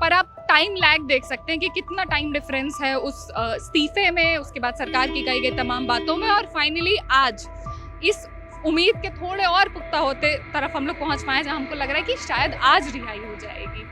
पर आप time lag देख सकते हैं कि कितना टाइम डिफरेंस है उस इस्तीफे में, उसके बाद सरकार की कही गई तमाम बातों में, और फाइनली आज इस उम्मीद के थोड़े और पुख्ता होते तरफ हम लोग पहुंच पाए जहां हमको लग रहा है कि शायद आज रिहाई हो जाएगी।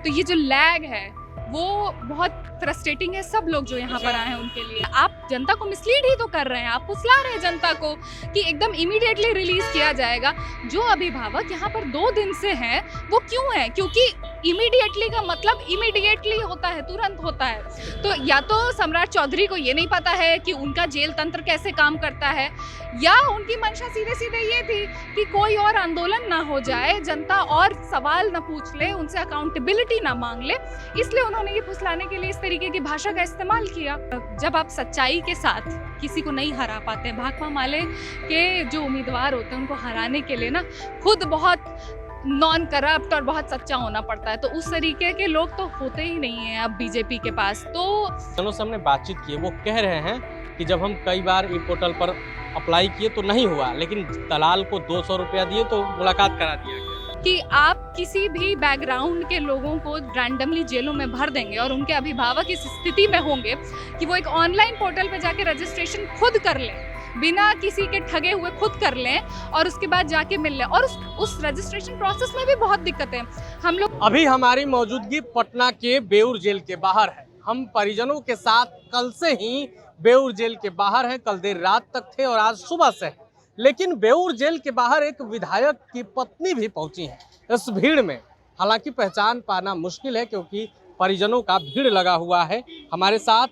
तो ये जो लैग है वो बहुत फ्रस्ट्रेटिंग है सब लोग जो यहाँ पर आए हैं उनके लिए। आप जनता को मिसलीड ही तो कर रहे हैं, आप फुसला रहे हैं जनता को कि एकदम इमीडिएटली रिलीज किया जाएगा। जो अभिभावक यहाँ पर 2 दिन से हैं वो क्यों है? क्योंकि इमीडिएटली का मतलब इमीडिएटली होता है, तुरंत होता है। तो या तो सम्राट चौधरी को ये नहीं पता है कि उनका जेल तंत्र कैसे काम करता है, या उनकी मंशा सीधे सीधे ये थी कि कोई और आंदोलन ना हो जाए, जनता और सवाल ना पूछ ले, उनसे अकाउंटेबिलिटी ना मांग ले, इसलिए उन्होंने ये फुसलाने के लिए इस तरीके की भाषा का इस्तेमाल किया। जब आप सच्चाई के साथ किसी को नहीं हरा पाते, भाकपा माले के जो उम्मीदवार होते हैं उनको हराने के लिए ना खुद बहुत नॉन करप्ट और बहुत सच्चा होना पड़ता है, तो उस तरीके के लोग तो होते ही नहीं हैं अब बीजेपी के पास। तो दोनों से हमने बातचीत की, वो कह रहे हैं कि जब हम कई बार ई पोर्टल पर अप्लाई किए तो नहीं हुआ, लेकिन दलाल को 200 रुपया दिए तो मुलाकात करा दिया गया। कि आप किसी भी बैकग्राउंड के लोगों को रैंडमली जेलों में भर देंगे और उनके अभिभावक इस स्थिति में होंगे कि वो एक ऑनलाइन पोर्टल पे जाके रजिस्ट्रेशन खुद कर लें, बिना किसी के ठगे हुए खुद कर लें और उसके बाद जाके मिल लें, और उस रजिस्ट्रेशन प्रोसेस में भी बहुत दिक्कतें हम लोग। अभी हमारी मौजूदगी पटना के बेउर जेल के बाहर है। हम परिजनों के साथ कल से ही बेउर जेल के बाहर हैं, कल देर रात तक थे और आज सुबह से हैं। लेकिन बेउर जेल के बाहर एक विधायक की पत्नी भी पहुंची है इस भीड़ में। हालांकि पहचान पाना मुश्किल है क्योंकि परिजनों का भीड़ लगा हुआ है। हमारे साथ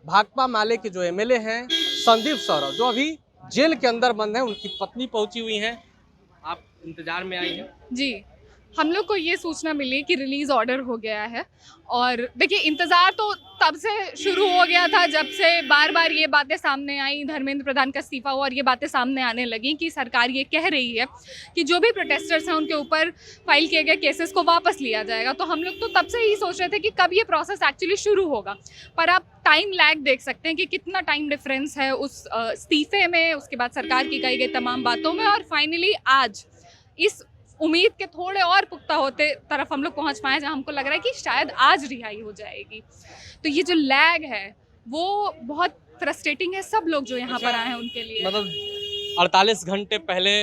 भाकपा माले के जो एमएलए हैं संदीप सौरभ, जो अभी जेल के अंदर बंद है, उनकी पत्नी पहुंची हुई है। आप इंतजार में आई हैं? जी, हम लोग को ये सूचना मिली कि रिलीज ऑर्डर हो गया है, और देखिए इंतज़ार तो तब से शुरू हो गया था जब से बार बार ये बातें सामने आई, धर्मेंद्र प्रधान का इस्तीफा हुआ और ये बातें सामने आने लगी कि सरकार ये कह रही है कि जो भी प्रोटेस्टर्स हैं उनके ऊपर फाइल किए गए केसेस को वापस लिया जाएगा। तो हम लोग तो तब से ही सोच रहे थे कि कब ये प्रोसेस एक्चुअली शुरू होगा, पर आप टाइम लैग देख सकते हैं कि कितना टाइम डिफरेंस है उस इस्तीफे में, उसके बाद सरकार की कही गई तमाम बातों में, और फाइनली आज इस उम्मीद के थोड़े और पुख्ता होते तरफ हम लोग पहुंच पाए जहां हमको लग रहा है कि शायद आज रिहाई हो जाएगी। तो ये जो लैग है वो बहुत फ्रस्ट्रेटिंग है सब लोग जो यहाँ पर आए हैं उनके लिए। मतलब 48 घंटे पहले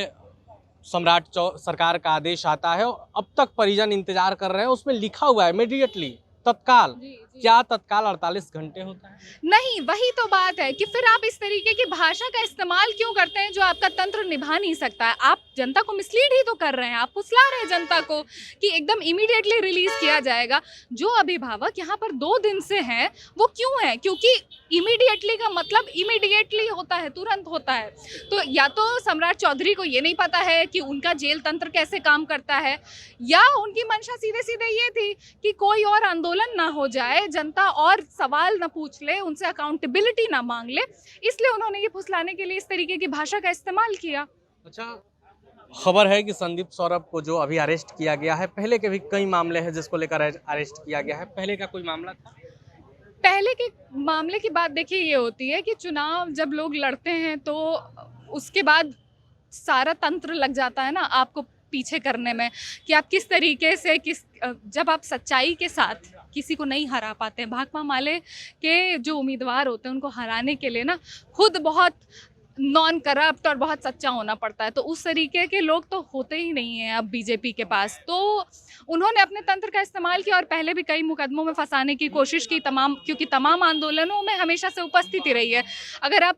सरकार का आदेश आता है और अब तक परिजन इंतजार कर रहे हैं। उसमें लिखा हुआ है इमीडिएटली, तत्काल। क्या तत्काल 48 घंटे होता है? नहीं, वही तो बात है कि फिर आप इस तरीके की भाषा का इस्तेमाल क्यों करते हैं जो आपका तंत्र निभा नहीं सकता है। आप जनता को मिसलीड ही तो कर रहे हैं, आप फुसला रहे हैं जनता को कि एकदम इमीडिएटली रिलीज किया जाएगा। जो अभिभावक यहाँ पर 2 दिन से हैं वो क्यों है? क्योंकि इमीडिएटली का मतलब इमीडिएटली होता है, तुरंत होता है। तो या तो सम्राट चौधरी को ये नहीं पता है कि उनका जेल तंत्र कैसे काम करता है, या उनकी मंशा सीधे सीधे ये थी कि कोई और आंदोलन ना हो जाए, जनता और सवाल ना पूछ ले, उनसे अकाउंटेबिलिटी ना मांग ले, इसलिए उन्होंने ये फुसलाने के लिए इस तरीके की भाषा का इस्तेमाल किया। अच्छा, खबर है कि संदीप सौरभ को जो अभी अरेस्ट किया गया है, पहले के भी कई मामले हैं जिसको लेकर अरेस्ट किया गया है। पहले का कोई मामला था? पहले के मामले की बात देखिए ये होती है कि चुनाव जब लोग लड़ते हैं तो उसके बाद सारा तंत्र लग जाता है ना आपको पीछे करने में कि आप किस तरीके से जब आप सच्चाई के साथ किसी को नहीं हरा पाते हैं। भाकपा माले के जो उम्मीदवार होते हैं उनको हराने के लिए ना खुद बहुत नॉन करप्ट और बहुत सच्चा होना पड़ता है, तो उस तरीके के लोग तो होते ही नहीं हैं अब बीजेपी के पास। तो उन्होंने अपने तंत्र का इस्तेमाल किया और पहले भी कई मुकदमों में फंसाने की कोशिश की, क्योंकि तमाम आंदोलनों में हमेशा से उपस्थिति रही है। अगर आप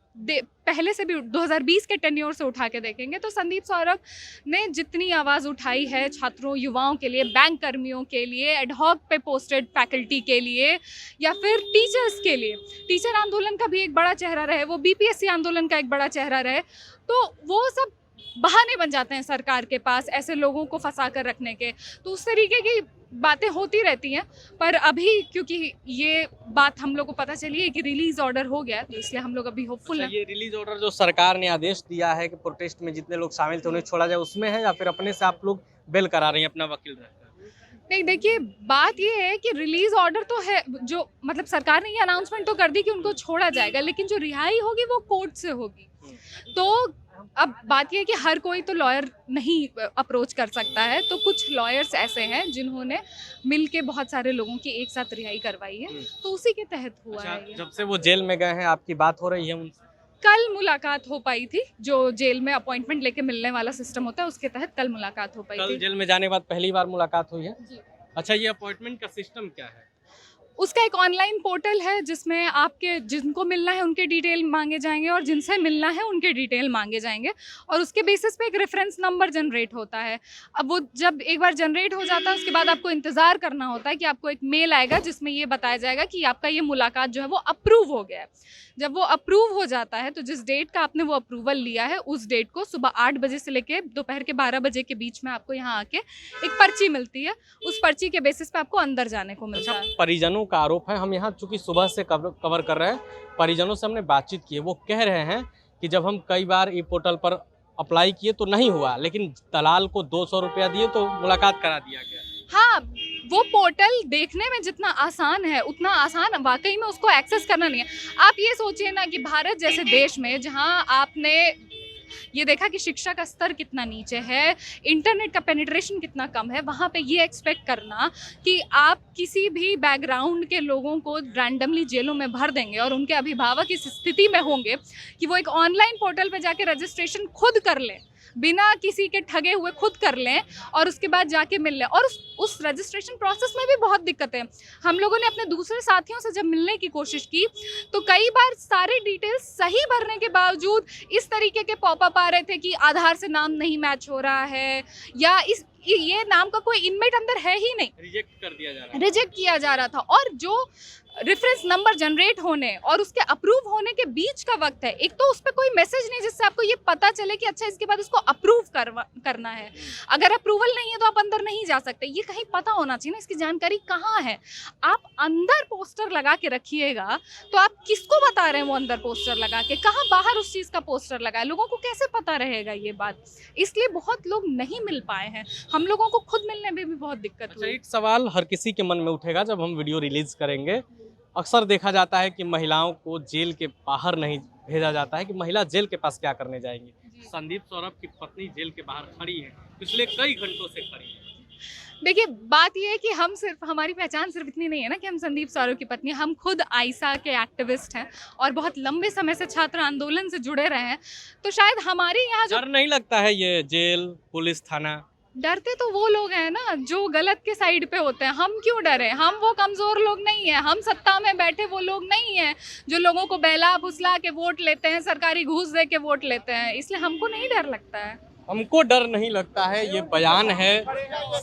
पहले से भी 2020 के टेन्योर से उठा के देखेंगे तो संदीप सौरभ ने जितनी आवाज़ उठाई है छात्रों युवाओं के लिए, बैंक कर्मियों के लिए, एडहॉक पे पोस्टेड फैकल्टी के लिए, या फिर टीचर्स के लिए, टीचर आंदोलन का भी एक बड़ा चेहरा रहे, वो बीपीएससी आंदोलन का एक बड़ा चेहरा रहे, तो वो सब बहाने बन जाते हैं सरकार के पास ऐसे लोगों को फंसा कर रखने के। तो उस तरीके की बातें होती रहती हैं, पर अभी क्योंकि ये बात हम लोग को पता चली है कि रिलीज ऑर्डर हो गया, तो इसलिए हम लोग अभी होपफुल हैं। ये रिलीज ऑर्डर जो सरकार ने आदेश दिया है कि प्रोटेस्ट में जितने लोग शामिल थे उन्हें छोड़ा जाए, उसमें है या फिर अपने से आप लोग बेल करा रही हैं अपना वकील रहकर? नहीं, देखिए बात ये है कि रिलीज ऑर्डर तो है, जो मतलब सरकार ने ये अनाउंसमेंट तो कर दी कि उनको छोड़ा जाएगा, लेकिन जो रिहाई होगी वो कोर्ट से होगी। तो अब बात यह है कि हर कोई तो लॉयर नहीं अप्रोच कर सकता है, तो कुछ लॉयर्स ऐसे हैं जिन्होंने मिलके बहुत सारे लोगों की एक साथ रिहाई करवाई है, तो उसी के तहत हुआ अच्छा, है ये। जब से वो जेल में गए हैं आपकी बात हो रही है उनसे? कल मुलाकात हो पाई थी, जो जेल में अपॉइंटमेंट लेके मिलने वाला सिस्टम होता है उसके तहत कल मुलाकात हो पाई कल थी। जेल में जाने के बाद पहली बार मुलाकात हुई है? जी। अच्छा, ये अपॉइंटमेंट का सिस्टम क्या है? उसका एक ऑनलाइन पोर्टल है जिसमें आपके जिनको मिलना है उनके डिटेल मांगे जाएंगे और जिनसे मिलना है उनके डिटेल मांगे जाएंगे, और उसके बेसिस पे एक रेफरेंस नंबर जनरेट होता है। अब वो जब एक बार जनरेट हो जाता है उसके बाद आपको इंतज़ार करना होता है कि आपको एक मेल आएगा जिसमें ये बताया जाएगा कि आपका ये मुलाकात जो है वो अप्रूव हो गया है। जब वो अप्रूव हो जाता है तो जिस डेट का आपने वो अप्रूवल लिया है उस डेट को सुबह 8 बजे से लेके दोपहर के 12 बजे के बीच में आपको यहाँ आके एक पर्ची मिलती है। उस पर्ची के बेसिस पे आपको अंदर जाने को मिलता अच्छा, है। परिजनों का आरोप है, हम यहाँ चूंकि सुबह से कवर कर रहे हैं, परिजनों से हमने बातचीत की है, वो कह रहे हैं कि जब हम कई बार ई पोर्टल पर अप्लाई किए तो नहीं हुआ, लेकिन दलाल को 200 रुपया दिए तो मुलाकात करा दिया गया। हाँ, वो पोर्टल देखने में जितना आसान है उतना आसान वाकई में उसको एक्सेस करना नहीं है। आप ये सोचिए ना कि भारत जैसे देश में जहाँ आपने ये देखा कि शिक्षा का स्तर कितना नीचे है, इंटरनेट का पेनिट्रेशन कितना कम है, वहाँ पे ये एक्सपेक्ट करना कि आप किसी भी बैकग्राउंड के लोगों को रैंडमली जेलों में भर देंगे और उनके अभिभावक इस स्थिति में होंगे कि वो एक ऑनलाइन पोर्टल पे जाके रजिस्ट्रेशन खुद कर लें, बिना किसी के ठगे हुए खुद कर लें और उसके बाद जाके मिल लें। और उस रजिस्ट्रेशन प्रोसेस में भी बहुत दिक्कतें हैं। हम लोगों ने अपने दूसरे साथियों से जब मिलने की कोशिश की तो कई बार सारे डिटेल्स सही भरने के बावजूद इस तरीके के पॉपअप आ रहे थे कि आधार से नाम नहीं मैच हो रहा है, या ये नाम का कोई इनमेट अंदर है ही नहीं, रिजेक्ट कर दिया जा रहा है। रिजेक्ट किया जा रहा था। और जो रेफरेंस नंबर जनरेट होने और उसके अप्रूव होने के बीच का वक्त है, एक तो उस पर कोई मैसेज नहीं जिससे आपको ये पता चले कि अच्छा इसके बाद इसको अप्रूव करना है। अगर अप्रूवल नहीं है तो आप अंदर नहीं जा सकते, ये कहीं पता होना चाहिए ना, इसकी जानकारी कहाँ है। आप अंदर पोस्टर लगा के रखिएगा तो आप किसको बता रहे हैं वो अंदर पोस्टर लगा के, कहाँ बाहर उस चीज़ का पोस्टर लगा है, लोगों को कैसे पता रहेगा ये बात। इसलिए बहुत लोग नहीं मिल पाए हैं, हम लोगों को खुद मिलने में भी बहुत दिक्कत अच्छा, हुई। एक सवाल हर किसी के मन में उठेगा जब हम वीडियो रिलीज करेंगे। अक्सर देखा जाता है कि महिलाओं को जेल के बाहर नहीं भेजा जाता है कि महिला जेल के पास क्या करने जाएंगी। संदीप सौरभ की पत्नी जेल के बाहर खड़ी है, पिछले कई घंटों से खड़ी है। देखिए, बात यह है कि हमारी पहचान सिर्फ इतनी नहीं है ना कि हम संदीप सौरभ की पत्नी, हम खुद आइसा के एक्टिविस्ट हैं और बहुत लंबे समय से छात्र आंदोलन से जुड़े रहे हैं। तो शायद हमारे यहाँ जो डर नहीं लगता है ये जेल, पुलिस, थाना? डरते तो वो लोग हैं ना जो गलत के साइड पे होते हैं, हम क्यों डरे? हम वो कमज़ोर लोग नहीं हैं, हम सत्ता में बैठे वो लोग नहीं हैं जो लोगों को बहला फुसला के वोट लेते हैं, सरकारी घूस दे के वोट लेते हैं, इसलिए हमको नहीं डर लगता है। हमको डर नहीं लगता है, ये बयान है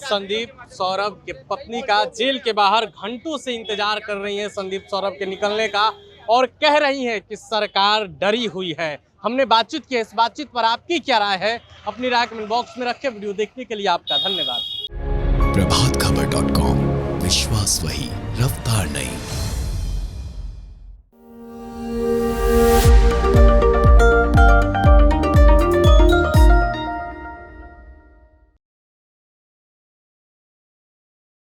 संदीप सौरभ के पत्नी का। जेल के बाहर घंटों से इंतजार कर रही है संदीप सौरभ के निकलने का और कह रही है कि सरकार डरी हुई है। हमने बातचीत की, इस बातचीत पर आपकी क्या राय है? अपनी राय कमेंट बॉक्स में रखें। वीडियो देखने के लिए आपका धन्यवाद। प्रभातखबर.com, विश्वास वही, रफ्तार नहीं।